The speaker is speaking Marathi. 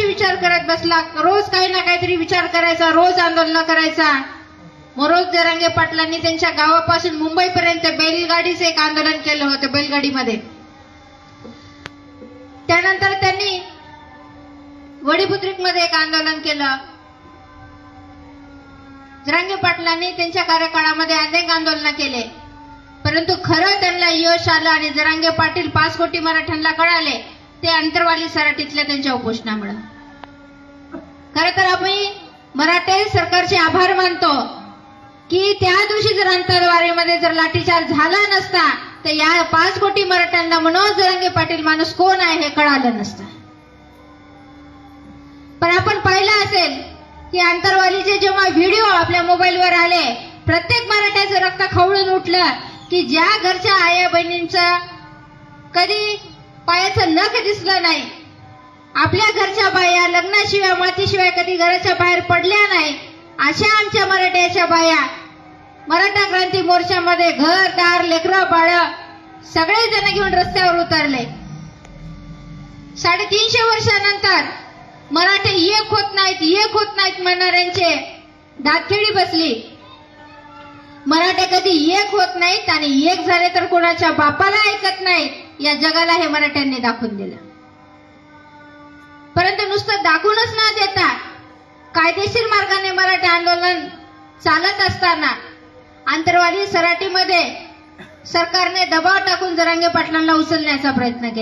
विचार करत बसला, रोज काही ना काहीतरी विचार करायचा, रोज आंदोलन करायचा. मनोज जरांगे पाटलांनी त्यांच्या गावापासून मुंबईपर्यंत बैलगाडीचं एक आंदोलन केलं होतं, बैलगाडीमध्ये. त्यानंतर त्यांनी वडीपुत्रिकमध्ये एक आंदोलन केलं. जरांगे पाटलांनी त्यांच्या कार्यकाळामध्ये अनेक आंदोलन केले, परंतु खरं त्यांना यश आलं आणि जरांगे पाटील 5 कोटी मराठ्यांना कळाले ते अंतरवाली सराटीतल्या त्यांच्या उपोषणामुळे. खरं तर आम्ही मराठे सरकारचे आभार मानतो की त्या दिवशी जर अंतरवारीमध्ये जर लाठीचार्ज झाला नसता तर या 5 कोटी मराठ्यांना मनोज जरांगे पाटील माणूस कोण आहे हे कळालं नसतं. पण आपण पाहिलं असेल की अंतरवालीचे जेव्हा व्हिडिओ आपल्या मोबाईलवर आले, प्रत्येक मराठ्याचं रक्त खवळून उठलं की ज्या घरच्या आया बहिणींचं कधी पायाचं नख दिसलं नाही, आपल्या घरच्या बाया लग्नाशिवाय मातीशिवाय कधी घराच्या बाहेर पडल्या नाही, अशा आमच्या मराठ्याच्या बाया मराठा क्रांती मोर्चामध्ये घर दार लेकरं बाळ सगळे जण घेऊन रस्त्यावर उतरले. 350 वर्षानंतर मराठे एक होत नाहीत म्हणणाऱ्यांचे दातखिळी बसली. मराठे कधी एक होत नाहीत आणि एक झाले तर कोणाच्या बापाला ऐकत नाहीत, या जगाला हे मराठ्यांनी दाखवून दिलं. परंतु नुसतं दाखवूनच न देता कायदेशीर मार्गाने मराठा आंदोलन चालत असताना अंतरवाली सराटीमध्ये सरकारने दबाव टाकून जरांगे पाटलांना उचलण्याचा प्रयत्न केला.